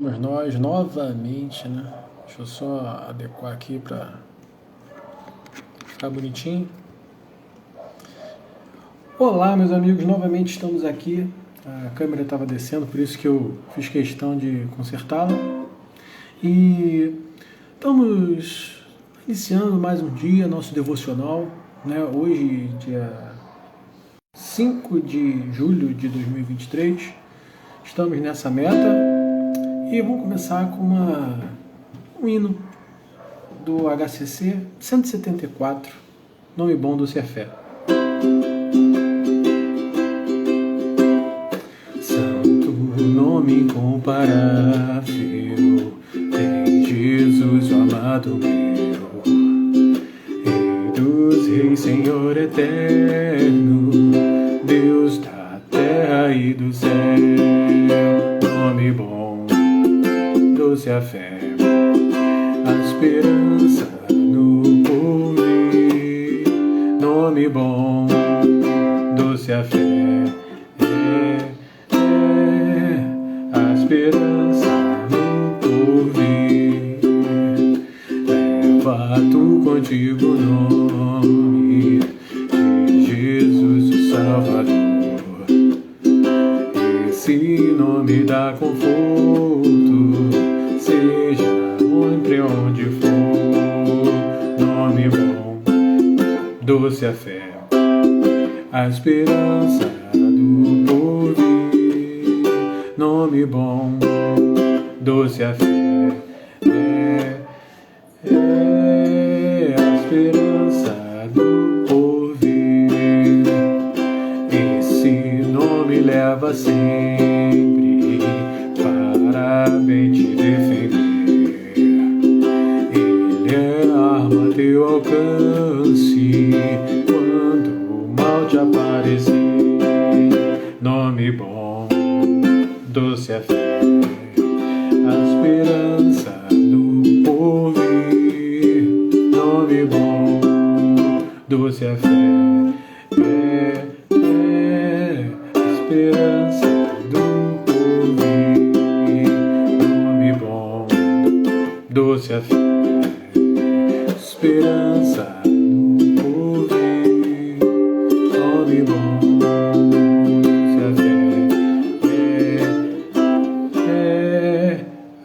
Mas nós novamente, né? Deixa eu só adequar aqui para ficar bonitinho. Olá, meus amigos, novamente estamos aqui. A câmera estava descendo, por isso que eu fiz questão de consertá-la. E estamos iniciando mais um dia, nosso devocional, né? Hoje, dia 5 de julho de 2023. Estamos nessa meta. E vamos começar com um hino do HCC 174, Nome Bom Doce a Fé. Santo nome incomparável, tem Jesus, o amado meu, Rei dos reis, Senhor eterno, Deus da terra e do céu. Nome bom, doce a fé, a esperança no porvir. Nome bom, doce a fé, a esperança no porvir. Leva tu contigo o nome de Jesus o Salvador. Esse nome dá conforto, seja sempre onde for. Nome bom, doce a fé, a esperança do porvir. Nome bom, doce a fé, a esperança do porvir. Esse nome leva sempre para bem te defender. Ele é a arma a teu alcance quando o mal te aparecer. Nome bom, doce a fé, a esperança do porvir. Nome bom, doce a fé, a esperança do porvir. Nome bom, doce a fé, esperança no porvir. Nome bom, doce a fé,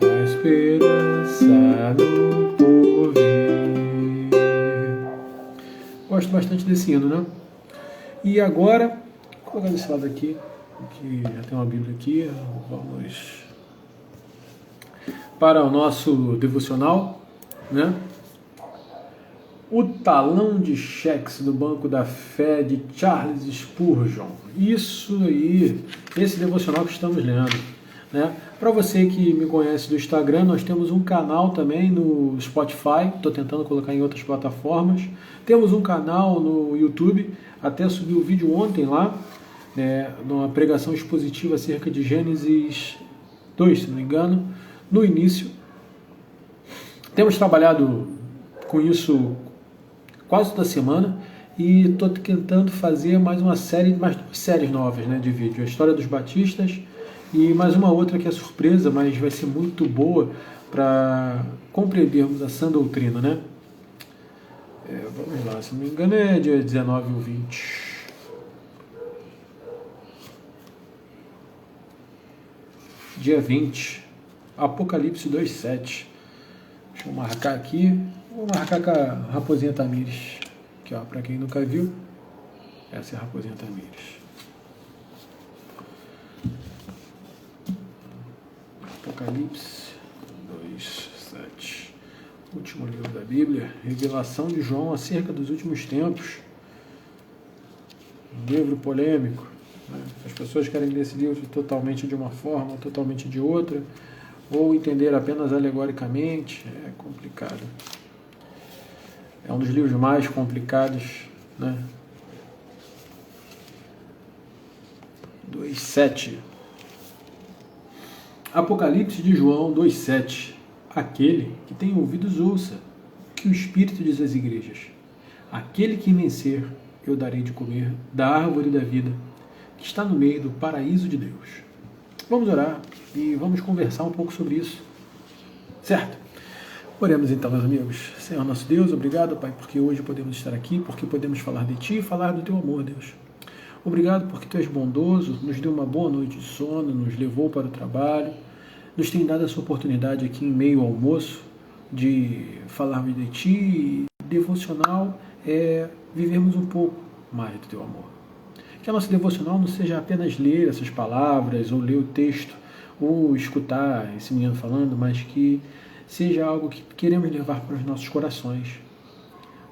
a esperança no porvir. Gosto bastante desse hino, né? E agora, vou colocar desse lado aqui, que já tem uma Bíblia aqui. Vamos para o nosso devocional, né? O talão de cheques do Banco da Fé de Charles Spurgeon. Isso aí, esse devocional que estamos lendo, né? Para você que me conhece do Instagram, nós temos um canal também no Spotify, estou tentando colocar em outras plataformas. Temos um canal no YouTube, até subi o vídeo ontem lá, numa pregação expositiva acerca de Gênesis 2, se não me engano, no início. Temos trabalhado com isso quase toda semana e estou tentando fazer mais duas séries novas, né, de vídeo. A história dos batistas e mais uma outra que é surpresa, mas vai ser muito boa para compreendermos a sã doutrina, né? Vamos lá, se não me engano é dia 19 ou 20. Dia 20, Apocalipse 2:7. Deixa eu marcar aqui. Vou marcar com a Raposinha Tamires. Aqui, ó, para quem nunca viu, essa é a Raposinha Tamires. Apocalipse 2:7. Último livro da Bíblia. Revelação de João acerca dos últimos tempos. Um livro polêmico. As pessoas querem ler esse livro totalmente de uma forma, totalmente de outra, ou entender apenas alegoricamente. É complicado. É um dos livros mais complicados, né? 2:7. Apocalipse de João 2:7. Aquele que tem ouvidos ouça o que o Espírito diz às igrejas. Aquele que vencer, eu darei de comer da árvore da vida, que está no meio do paraíso de Deus. Vamos orar. e vamos conversar um pouco sobre isso, certo? Oremos então, meus amigos. Senhor nosso Deus, obrigado, Pai, porque hoje podemos estar aqui, porque podemos falar de Ti e falar do Teu amor, Deus. Obrigado porque Tu és bondoso, nos deu uma boa noite de sono, nos levou para o trabalho, nos tem dado essa oportunidade aqui em meio ao almoço de falarmos de Ti e devocional é vivermos um pouco mais do Teu amor. Que a nossa devocional não seja apenas ler essas palavras ou ler o texto ou escutar esse menino falando, mas que seja algo que queremos levar para os nossos corações.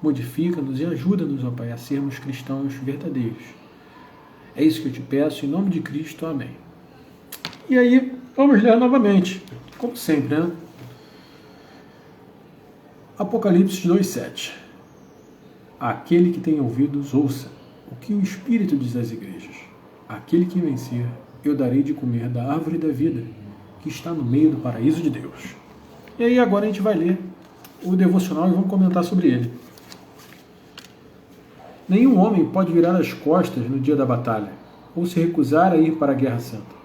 Modifica-nos e ajuda-nos, ó Pai, a sermos cristãos verdadeiros. É isso que eu te peço, em nome de Cristo, amém. E aí, vamos ler novamente, como sempre, né? Apocalipse 2,7. Aquele que tem ouvidos, ouça o que o Espírito diz às igrejas. Aquele que vencer, eu darei de comer da árvore da vida, que está no meio do paraíso de Deus. E aí agora a gente vai ler o devocional e vamos comentar sobre ele. Nenhum homem pode virar as costas no dia da batalha, ou se recusar a ir para a guerra santa.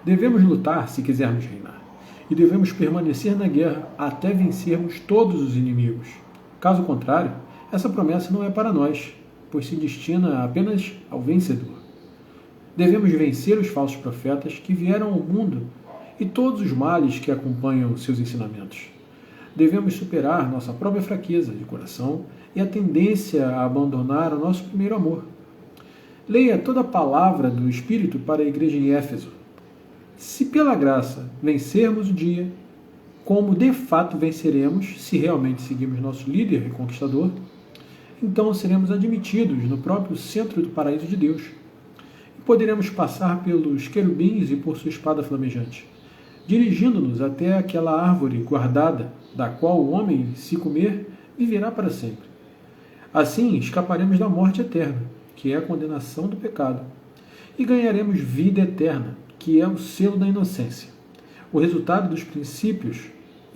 Devemos lutar se quisermos reinar, e devemos permanecer na guerra até vencermos todos os inimigos. Caso contrário, essa promessa não é para nós, pois se destina apenas ao vencedor. Devemos vencer os falsos profetas que vieram ao mundo e todos os males que acompanham seus ensinamentos. Devemos superar nossa própria fraqueza de coração e a tendência a abandonar o nosso primeiro amor. Leia toda a palavra do Espírito para a igreja em Éfeso. Se pela graça vencermos o dia, como de fato venceremos se realmente seguirmos nosso líder e conquistador, então seremos admitidos no próprio centro do paraíso de Deus. E poderemos passar pelos querubins e por sua espada flamejante, dirigindo-nos até aquela árvore guardada, da qual o homem, se comer, viverá para sempre. Assim, escaparemos da morte eterna, que é a condenação do pecado, e ganharemos vida eterna, que é o selo da inocência, o resultado dos princípios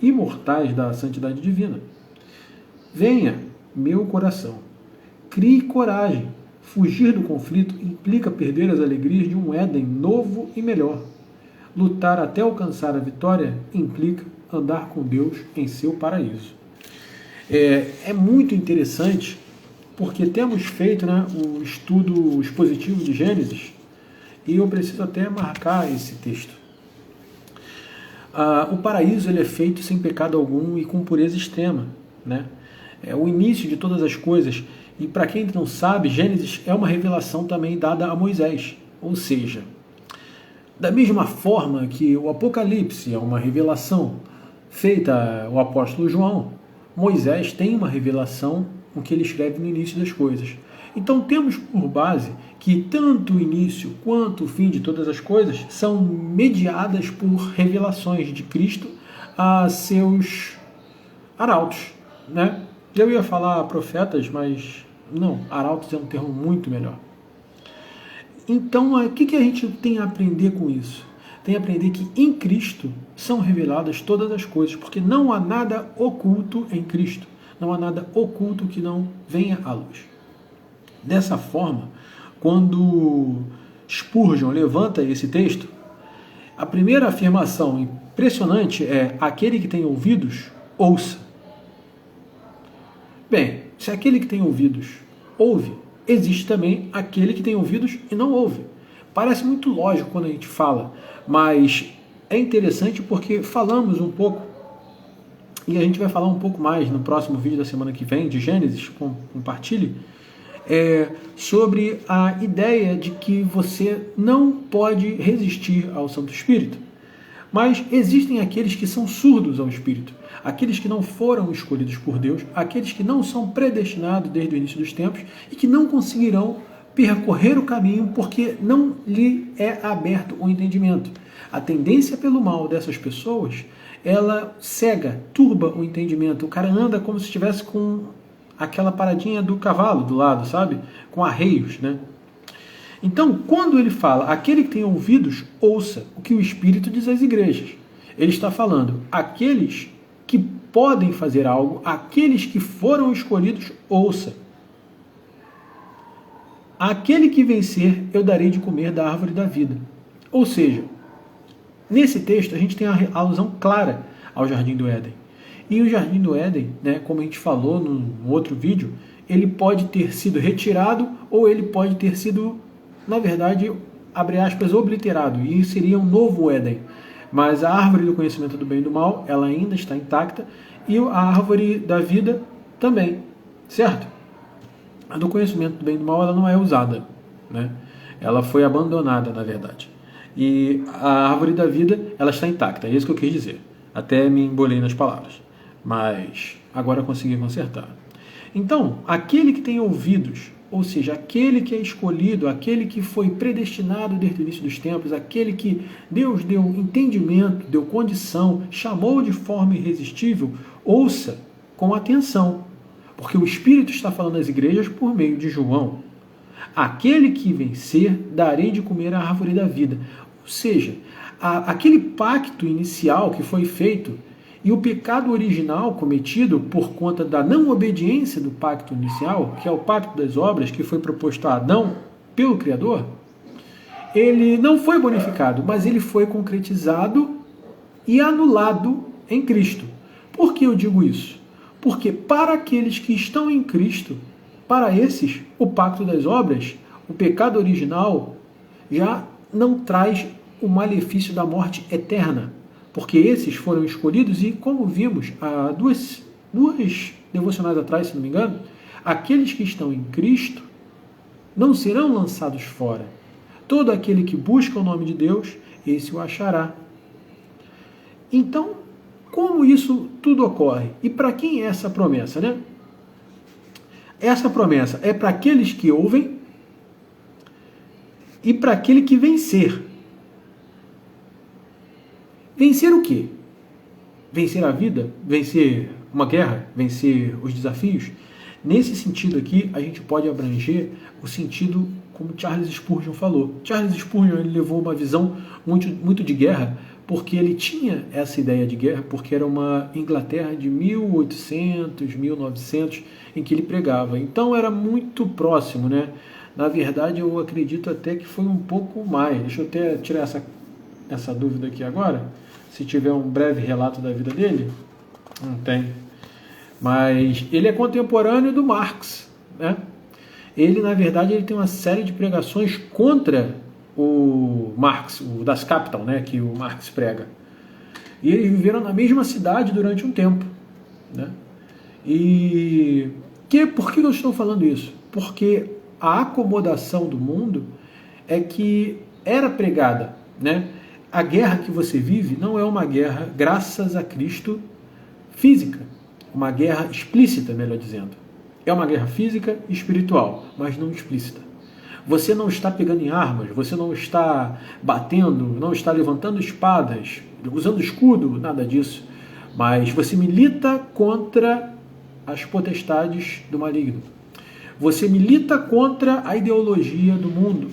imortais da santidade divina. Venha, meu coração, crie coragem. Fugir do conflito implica perder as alegrias de um Éden novo e melhor. Lutar até alcançar a vitória implica andar com Deus em seu paraíso. É muito interessante porque temos feito, né, o estudo expositivo de Gênesis e eu preciso até marcar esse texto. O paraíso ele é feito sem pecado algum e com pureza extrema, né? É o início de todas as coisas. E para quem não sabe, Gênesis é uma revelação também dada a Moisés. Ou seja, da mesma forma que o Apocalipse é uma revelação feita ao apóstolo João, Moisés tem uma revelação o que ele escreve no início das coisas. Então temos por base que tanto o início quanto o fim de todas as coisas são mediadas por revelações de Cristo a seus arautos, né? Eu ia falar profetas, mas não, arautos é um termo muito melhor. Então, o que a gente tem a aprender com isso? Tem a aprender que em Cristo são reveladas todas as coisas, porque não há nada oculto em Cristo. Não há nada oculto que não venha à luz. Dessa forma, quando Spurgeon levanta esse texto, a primeira afirmação impressionante é: aquele que tem ouvidos, ouça. Bem, se aquele que tem ouvidos ouve, existe também aquele que tem ouvidos e não ouve. Parece muito lógico quando a gente fala, mas é interessante porque falamos um pouco, e a gente vai falar um pouco mais no próximo vídeo da semana que vem, de Gênesis, compartilhe, sobre a ideia de que você não pode resistir ao Santo Espírito. Mas existem aqueles que são surdos ao Espírito, aqueles que não foram escolhidos por Deus, aqueles que não são predestinados desde o início dos tempos e que não conseguirão percorrer o caminho porque não lhe é aberto o entendimento. A tendência pelo mal dessas pessoas, ela cega, turba o entendimento. O cara anda como se estivesse com aquela paradinha do cavalo do lado, sabe? Com arreios, né? Então, quando ele fala, aquele que tem ouvidos, ouça o que o Espírito diz às igrejas. Ele está falando, aqueles que podem fazer algo, aqueles que foram escolhidos, ouça. Aquele que vencer, eu darei de comer da árvore da vida. Ou seja, Nesse texto, a gente tem a alusão clara ao Jardim do Éden. E o Jardim do Éden, né, como a gente falou no outro vídeo, ele pode ter sido retirado ou ele pode ter sido, na verdade, abre aspas, obliterado, e seria um novo Éden. Mas a árvore do conhecimento do bem e do mal, ela ainda está intacta, e a árvore da vida também, certo? A do conhecimento do bem e do mal, ela não é usada, né? Ela foi abandonada, na verdade. E a árvore da vida, ela está intacta, é isso que eu quis dizer. Até me embolei nas palavras, mas agora consegui consertar. Então, aquele que tem ouvidos, ou seja, aquele que é escolhido, aquele que foi predestinado desde o início dos tempos, aquele que Deus deu entendimento, deu condição, chamou de forma irresistível, ouça com atenção, porque o Espírito está falando às igrejas por meio de João. Aquele que vencer, darei de comer a árvore da vida. Ou seja, aquele pacto inicial que foi feito e o pecado original cometido por conta da não obediência do pacto inicial, que é o pacto das obras que foi proposto a Adão pelo Criador, ele não foi bonificado, mas ele foi concretizado e anulado em Cristo. Por que eu digo isso? Porque para aqueles que estão em Cristo, para esses, o pacto das obras, o pecado original, já não traz o malefício da morte eterna. Porque esses foram escolhidos e, como vimos há duas devocionais atrás, se não me engano, aqueles que estão em Cristo não serão lançados fora. Todo aquele que busca o nome de Deus, esse o achará. Então, como isso tudo ocorre? E para quem é essa promessa, né? Essa promessa é para aqueles que ouvem e para aquele que vencer. Vencer o quê? Vencer a vida? Vencer uma guerra? Vencer os desafios? Nesse sentido aqui, a gente pode abranger o sentido como Charles Spurgeon falou. Charles Spurgeon ele levou uma visão muito de guerra, porque ele tinha essa ideia de guerra, porque era uma Inglaterra de 1800, 1900, em que ele pregava. Então era muito próximo, né? Na verdade, eu acredito até que foi um pouco mais. Deixa eu até tirar essa dúvida aqui agora. Se tiver um breve relato da vida dele, não tem. Mas ele é contemporâneo do Marx, né? Ele, na verdade, ele tem uma série de pregações contra o Marx, o Das Kapital, né, que o Marx prega. E eles viveram na mesma cidade durante um tempo, né? E por que eu estou falando isso? Porque a acomodação do mundo é que era pregada, né? A guerra que você vive não é uma guerra, graças a Cristo, física. Uma guerra explícita, melhor dizendo. É uma guerra física e espiritual, mas não explícita. Você não está pegando em armas, você não está batendo, não está levantando espadas, usando escudo, nada disso. Mas você milita contra as potestades do maligno. Você milita contra a ideologia do mundo.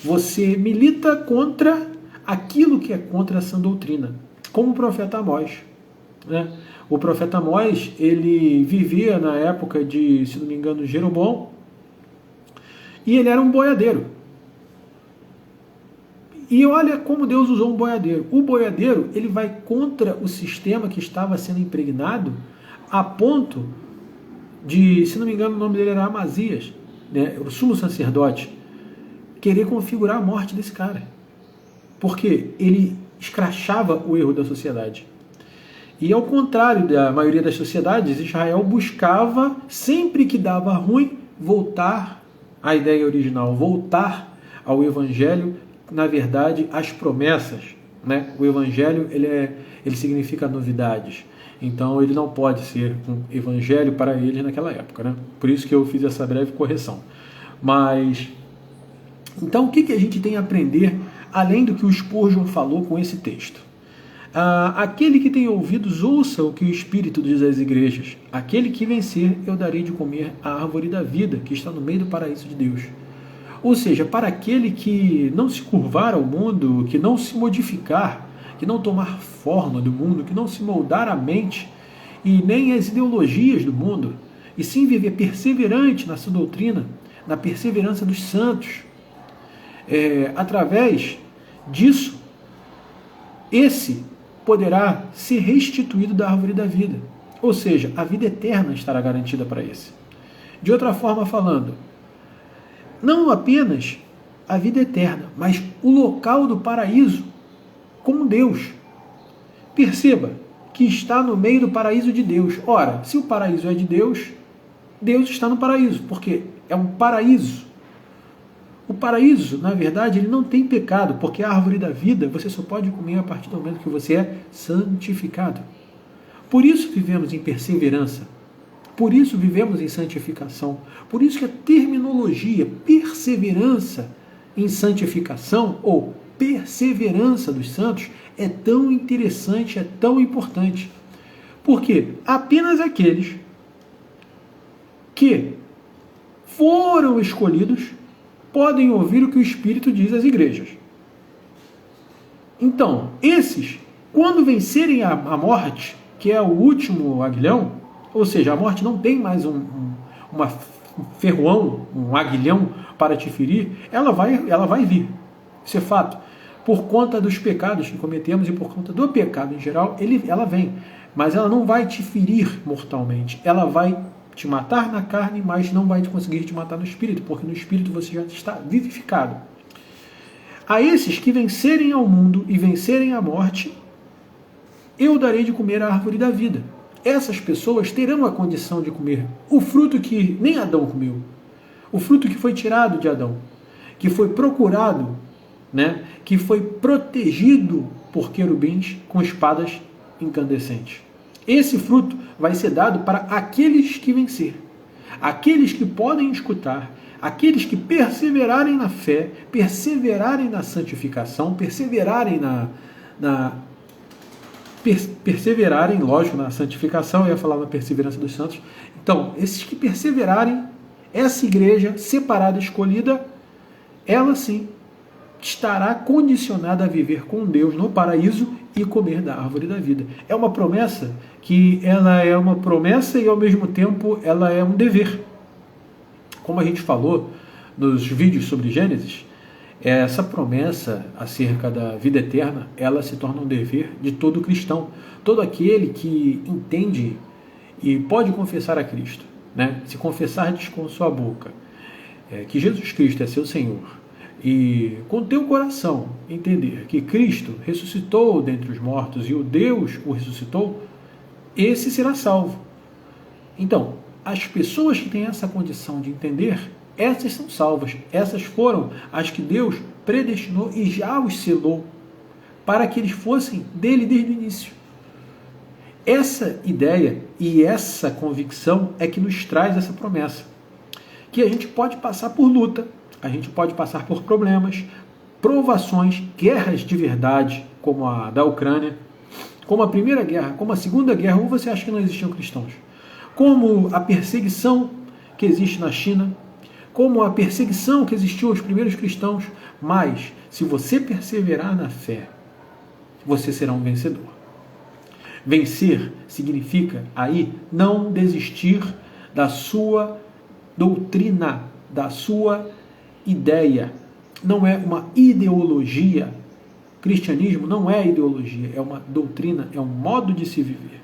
Você milita contra aquilo que é contra essa doutrina, como o profeta Amós, né? O profeta Amós, ele vivia na época de, se não me engano, Jeroboão, e ele era um boiadeiro. E olha como Deus usou um boiadeiro. O boiadeiro, ele vai contra o sistema que estava sendo impregnado, a ponto de, se não me engano, o nome dele era Amazias, né, o sumo sacerdote, querer configurar a morte desse cara. Porque ele escrachava o erro da sociedade. E ao contrário da maioria das sociedades, Israel buscava, sempre que dava ruim, voltar à ideia original, voltar ao Evangelho, na verdade, às promessas, né? O Evangelho ele significa novidades. Então ele não pode ser um Evangelho para eles naquela época, né? Por isso que eu fiz essa breve correção. Mas, então o que a gente tem a aprender, além do que o Spurgeon falou com esse texto? Aquele que tem ouvidos, ouça o que o Espírito diz às igrejas. Aquele que vencer, eu darei de comer a árvore da vida, que está no meio do paraíso de Deus. Ou seja, para aquele que não se curvar ao mundo, que não se modificar, que não tomar forma do mundo, que não se moldar a mente e nem as ideologias do mundo, e sim viver perseverante na sua doutrina, na perseverança dos santos, através disso, esse poderá ser restituído da árvore da vida. Ou seja, a vida eterna estará garantida para esse. De outra forma falando, não apenas a vida eterna, mas o local do paraíso com Deus. Perceba que está no meio do paraíso de Deus. Ora, se o paraíso é de Deus, Deus está no paraíso, porque é um paraíso. O paraíso, na verdade, ele não tem pecado, porque a árvore da vida você só pode comer a partir do momento que você é santificado. Por isso vivemos em perseverança. Por isso vivemos em santificação. Por isso que a terminologia perseverança em santificação ou perseverança dos santos é tão interessante, é tão importante. Porque apenas aqueles que foram escolhidos podem ouvir o que o Espírito diz às igrejas. Então, esses, quando vencerem a morte, que é o último aguilhão, ou seja, a morte não tem mais um ferroão, um aguilhão para te ferir, ela vai vir. Isso é fato. Por conta dos pecados que cometemos e por conta do pecado em geral, ela vem. Mas ela não vai te ferir mortalmente. Ela vai te matar na carne, mas não vai conseguir te matar no espírito, porque no espírito você já está vivificado. A esses que vencerem ao mundo e vencerem a morte, eu darei de comer a árvore da vida. Essas pessoas terão a condição de comer o fruto que nem Adão comeu, o fruto que foi tirado de Adão, que foi procurado, que foi protegido por querubins com espadas incandescentes. Esse fruto vai ser dado para aqueles que vencer, aqueles que podem escutar, aqueles que perseverarem na fé, perseverarem na santificação, perseverarem perseverarem, lógico, na santificação, eu ia falar na perseverança dos santos. Então, esses que perseverarem, essa igreja separada, escolhida, ela sim estará condicionada a viver com Deus no paraíso e comer da árvore da vida. É uma promessa que ela é uma promessa e ao mesmo tempo ela é um dever. Como a gente falou nos vídeos sobre Gênesis, essa promessa acerca da vida eterna, ela se torna um dever de todo cristão. Todo aquele que entende e pode confessar a Cristo, se confessardes com sua boca que Jesus Cristo é seu Senhor, e com teu coração entender que Cristo ressuscitou dentre os mortos e o Deus o ressuscitou, esse será salvo. Então, as pessoas que têm essa condição de entender, essas são salvas. Essas foram as que Deus predestinou e já os selou para que eles fossem dele desde o início. Essa ideia e essa convicção é que nos traz essa promessa. Que a gente pode passar por luta, a gente pode passar por problemas, provações, guerras de verdade, como a da Ucrânia, como a Primeira Guerra, como a Segunda Guerra, ou você acha que não existiam cristãos? Como a perseguição que existe na China, como a perseguição que existiu aos primeiros cristãos, mas se você perseverar na fé, você será um vencedor. Vencer significa aí não desistir da sua doutrina, da sua ideia. Não é uma ideologia. Cristianismo não é ideologia, é uma doutrina, é um modo de se viver.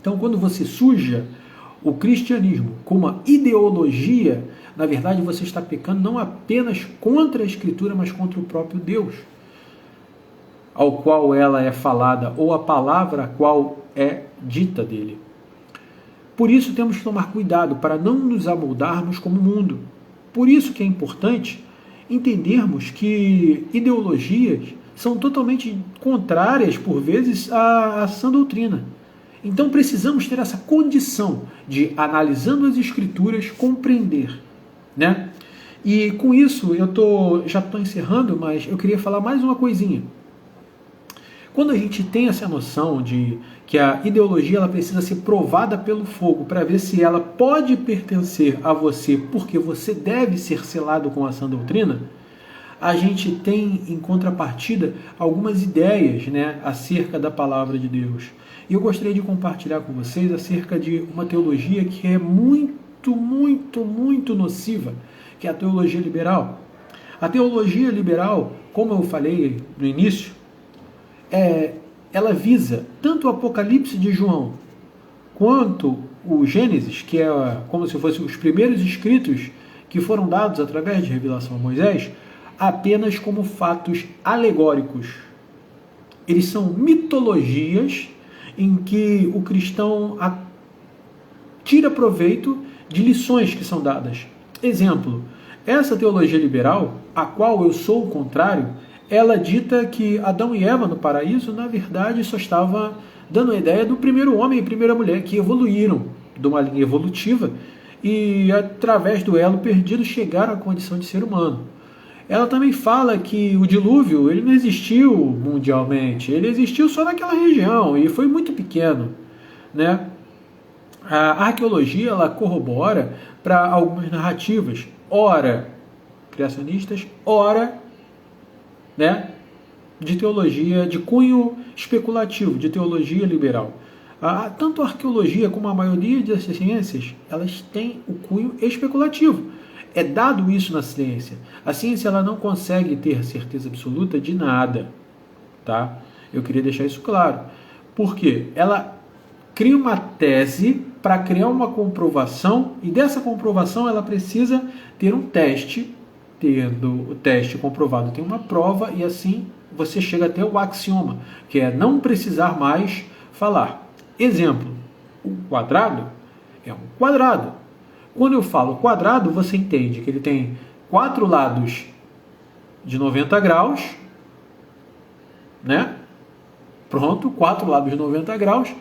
Então, quando você suja o cristianismo com uma ideologia, na verdade você está pecando não apenas contra a Escritura, mas contra o próprio Deus, ao qual ela é falada, ou a palavra a qual é dita dele. Por isso temos que tomar cuidado para não nos amoldarmos como o mundo. Por isso que é importante entendermos que ideologias são totalmente contrárias, por vezes, à sã doutrina. Então precisamos ter essa condição de, analisando as Escrituras, compreender. E com isso, já estou encerrando, mas eu queria falar mais uma coisinha. Quando a gente tem essa noção de que a ideologia ela precisa ser provada pelo fogo para ver se ela pode pertencer a você, porque você deve ser selado com a sã doutrina, a gente tem em contrapartida algumas ideias acerca da palavra de Deus. E eu gostaria de compartilhar com vocês acerca de uma teologia que é muito, muito, muito nociva, que é a teologia liberal. A teologia liberal, como eu falei no início, ela visa tanto o Apocalipse de João quanto o Gênesis, que é como se fossem os primeiros escritos que foram dados através de revelação a Moisés, apenas como fatos alegóricos. Eles são mitologias em que o cristão tira proveito de lições que são dadas. Exemplo, essa teologia liberal, a qual eu sou o contrário, ela dita que Adão e Eva no paraíso, na verdade, só estava dando a ideia do primeiro homem e primeira mulher, que evoluíram de uma linha evolutiva e, através do elo perdido, chegaram à condição de ser humano. Ela também fala que o dilúvio ele não existiu mundialmente, ele existiu só naquela região e foi muito pequeno, né? A arqueologia ela corrobora para algumas narrativas, ora criacionistas, ora, né, de teologia de cunho especulativo, de teologia liberal. Tanto a arqueologia como a maioria das ciências, elas têm o cunho especulativo. É dado isso na ciência. A ciência ela não consegue ter certeza absoluta de nada, tá? Eu queria deixar isso claro. Por quê? Ela cria uma tese para criar uma comprovação e dessa comprovação ela precisa ter um teste. Tendo o teste comprovado, tem uma prova e assim você chega até o axioma, que é não precisar mais falar. Exemplo, o quadrado é um quadrado. Quando eu falo quadrado, você entende que ele tem 4 lados de 90 graus, né? Pronto, 4 lados de 90 graus.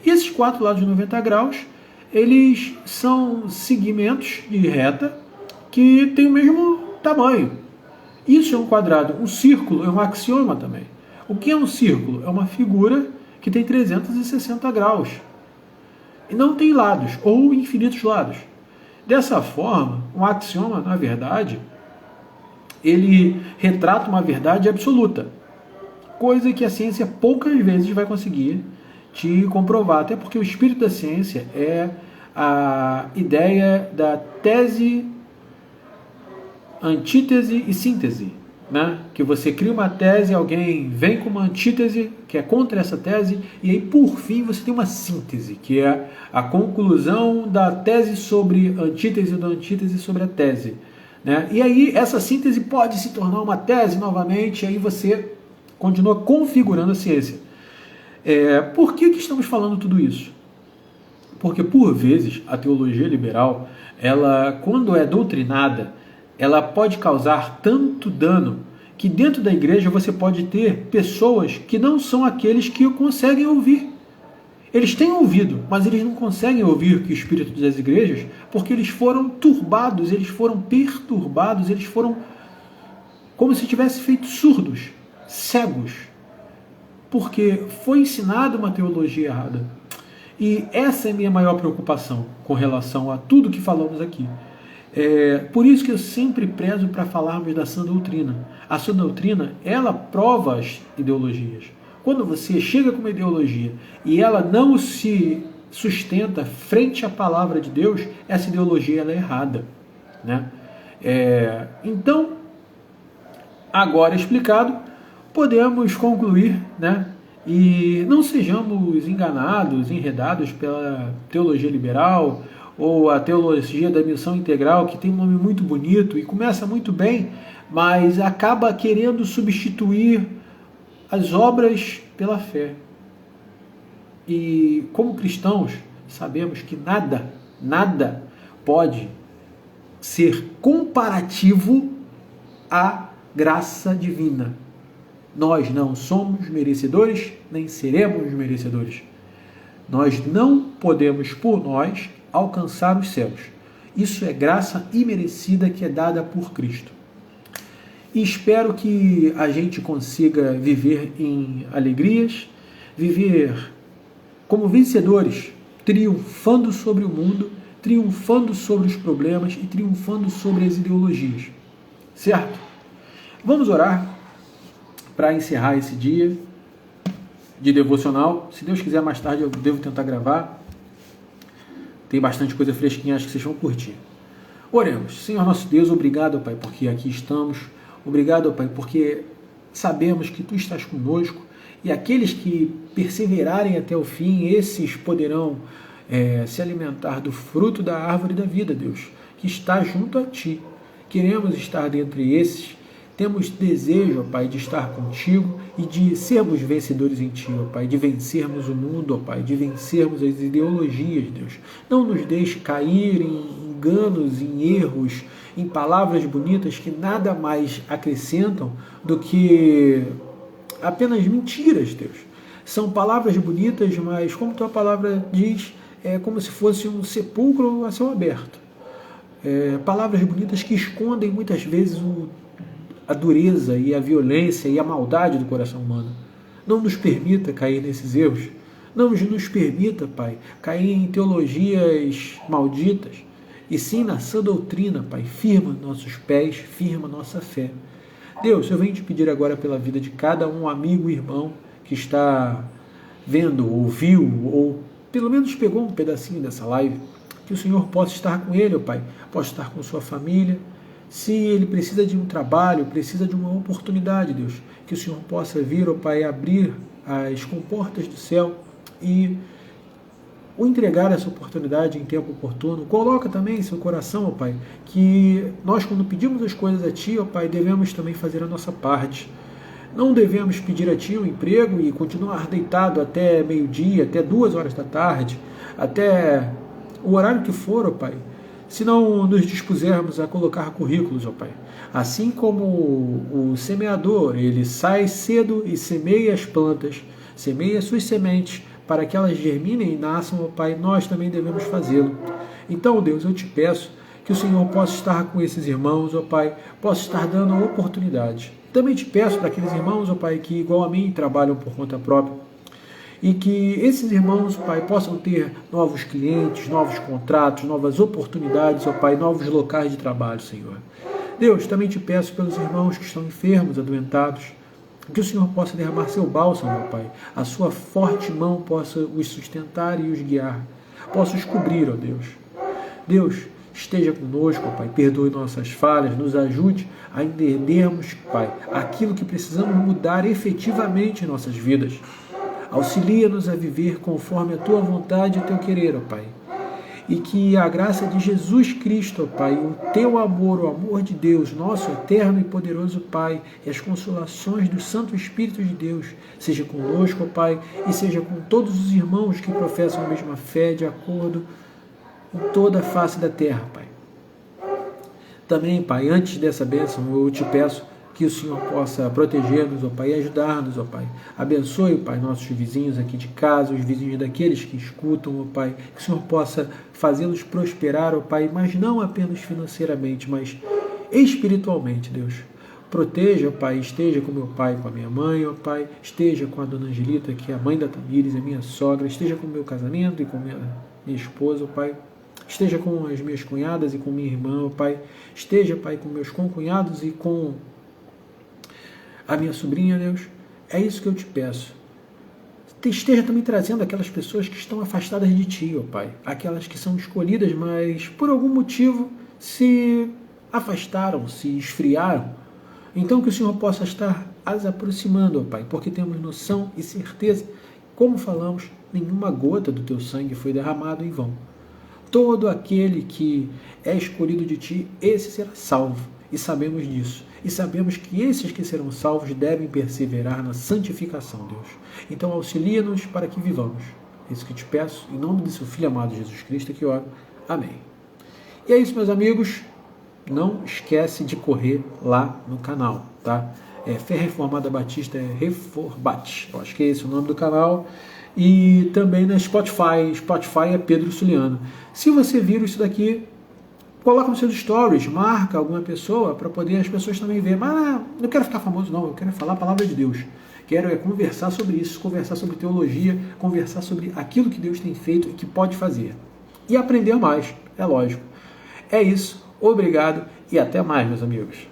E esses 4 lados de 90 graus, eles são segmentos de reta que têm o mesmo tamanho. Isso é um quadrado. Um círculo é um axioma também. O que é um círculo? É uma figura que tem 360 graus. E não tem lados, ou infinitos lados. Dessa forma, um axioma, na verdade, ele retrata uma verdade absoluta. Coisa que a ciência poucas vezes vai conseguir te comprovar. Até porque o espírito da ciência é a ideia da tese, antítese e síntese, né? Que você cria uma tese, alguém vem com uma antítese que é contra essa tese e aí por fim você tem uma síntese, que é a conclusão da tese sobre a antítese da antítese sobre a tese, né? E aí essa síntese pode se tornar uma tese novamente, e aí você continua configurando a ciência. Por que estamos falando tudo isso? Porque por vezes a teologia liberal, ela quando é doutrinada, ela pode causar tanto dano que dentro da igreja você pode ter pessoas que não são aqueles que conseguem ouvir. Eles têm ouvido, mas eles não conseguem ouvir o espírito das igrejas porque eles foram turbados, eles foram perturbados, eles foram como se tivessem feito surdos, cegos, porque foi ensinada uma teologia errada. E essa é a minha maior preocupação com relação a tudo que falamos aqui. Por isso que eu sempre prezo para falarmos da sã doutrina. A sã doutrina, ela prova as ideologias. Quando você chega com uma ideologia e ela não se sustenta frente à palavra de Deus, essa ideologia ela é errada, né? Então, agora explicado, podemos concluir, né? E não sejamos enganados, enredados pela teologia liberal ou a teologia da missão integral, que tem um nome muito bonito e começa muito bem, mas acaba querendo substituir as obras pela fé. E como cristãos, sabemos que nada pode ser comparativo à graça divina. Nós não somos merecedores, nem seremos merecedores. Nós não podemos, por nós, alcançar os céus. Isso é graça imerecida que é dada por Cristo. E espero que a gente consiga viver em alegrias, viver como vencedores, triunfando sobre o mundo, triunfando sobre os problemas e triunfando sobre as ideologias. Certo? Vamos orar para encerrar esse dia de devocional. Se Deus quiser, mais tarde eu devo tentar gravar. Tem bastante coisa fresquinha, acho que vocês vão curtir. Oremos. Senhor nosso Deus, obrigado, Pai, porque aqui estamos. Obrigado, Pai, porque sabemos que Tu estás conosco E aqueles que perseverarem até o fim, esses poderão se alimentar do fruto da árvore da vida, Deus, que está junto a Ti. Queremos estar dentre esses. Temos desejo, ó Pai, de estar contigo e de sermos vencedores em Ti, ó Pai, de vencermos o mundo, ó Pai, de vencermos as ideologias, Deus. Não nos deixe cair em enganos, em erros, em palavras bonitas que nada mais acrescentam do que apenas mentiras, Deus. São palavras bonitas, mas como Tua palavra diz, é como se fosse um sepulcro a céu aberto. Palavras bonitas que escondem muitas vezes a dureza e a violência e a maldade do coração humano. Não nos permita cair nesses erros. Não nos permita, Pai, cair em teologias malditas. E sim na sã doutrina, Pai. Firma nossos pés, firma nossa fé. Deus, eu venho te pedir agora pela vida de cada um amigo e irmão que está vendo, ouviu, ou pelo menos pegou um pedacinho dessa live. Que o Senhor possa estar com ele, ó Pai. Possa estar com sua família. Se ele precisa de um trabalho, precisa de uma oportunidade, Deus, que o Senhor possa vir, ó Pai, abrir as comportas do céu e o entregar essa oportunidade em tempo oportuno. Coloca também em seu coração, ó Pai, que nós, quando pedimos as coisas a Ti, ó Pai, devemos também fazer a nossa parte. Não devemos pedir a Ti um emprego e continuar deitado até meio-dia, até 2 horas da tarde, até o horário que for, ó Pai, se não nos dispusermos a colocar currículos, ó Pai. Assim como o semeador, ele sai cedo e semeia as plantas, semeia suas sementes, para que elas germinem e nasçam, ó Pai, nós também devemos fazê-lo. Então, Deus, eu te peço que o Senhor possa estar com esses irmãos, ó Pai, possa estar dando a oportunidade. Também te peço para aqueles irmãos, ó Pai, que igual a mim trabalham por conta própria, e que esses irmãos, Pai, possam ter novos clientes, novos contratos, novas oportunidades, ó Pai, novos locais de trabalho, Senhor. Deus, também te peço pelos irmãos que estão enfermos, adoentados, que o Senhor possa derramar seu bálsamo, ó Pai, a sua forte mão possa os sustentar e os guiar, possa os cobrir, ó Deus. Deus, esteja conosco, ó Pai, perdoe nossas falhas, nos ajude a entendermos, Pai, aquilo que precisamos mudar efetivamente em nossas vidas. Auxilia-nos a viver conforme a Tua vontade e o Teu querer, ó Pai. E que a graça de Jesus Cristo, ó Pai, o Teu amor, o amor de Deus, nosso eterno e poderoso Pai, e as consolações do Santo Espírito de Deus, seja conosco, ó Pai, e seja com todos os irmãos que professam a mesma fé, de acordo em toda a face da terra, Pai. Também, Pai, antes dessa bênção, eu te peço que o Senhor possa proteger-nos, ó Pai, e ajudar-nos, ó Pai. Abençoe, Pai, nossos vizinhos aqui de casa, os vizinhos daqueles que escutam, ó Pai. Que o Senhor possa fazê-los prosperar, ó Pai, mas não apenas financeiramente, mas espiritualmente, Deus. Proteja, ó Pai, esteja com meu pai, com a minha mãe, ó Pai. Esteja com a dona Angelita, que é a mãe da Tamires, a minha sogra. Esteja com o meu casamento e com minha esposa, ó Pai. Esteja com as minhas cunhadas e com minha irmã, ó Pai. Esteja, Pai, com meus concunhados e com a minha sobrinha, Deus. É isso que eu te peço. Esteja também trazendo aquelas pessoas que estão afastadas de Ti, ó Pai. Aquelas que são escolhidas, mas por algum motivo se afastaram, se esfriaram. Então que o Senhor possa estar as aproximando, ó Pai, porque temos noção e certeza, como falamos, nenhuma gota do Teu sangue foi derramado em vão. Todo aquele que é escolhido de Ti, esse será salvo. E sabemos disso. E sabemos que esses que serão salvos devem perseverar na santificação, Deus. Então auxilia-nos para que vivamos. É isso que te peço, em nome do Seu Filho amado Jesus Cristo, que oro. Amém. E é isso, meus amigos. Não esquece de correr lá no canal, tá? Fé Reformada Batista, Reforbat. Eu acho que é esse o nome do canal. E também na Spotify. Spotify é Pedro Suliano. Se você vir isso daqui, coloca nos seus stories, marca alguma pessoa para poder as pessoas também ver. Mas não quero ficar famoso, não. Eu quero falar a palavra de Deus. Quero conversar sobre isso, conversar sobre teologia, conversar sobre aquilo que Deus tem feito e que pode fazer. E aprender mais, é lógico. É isso. Obrigado e até mais, meus amigos.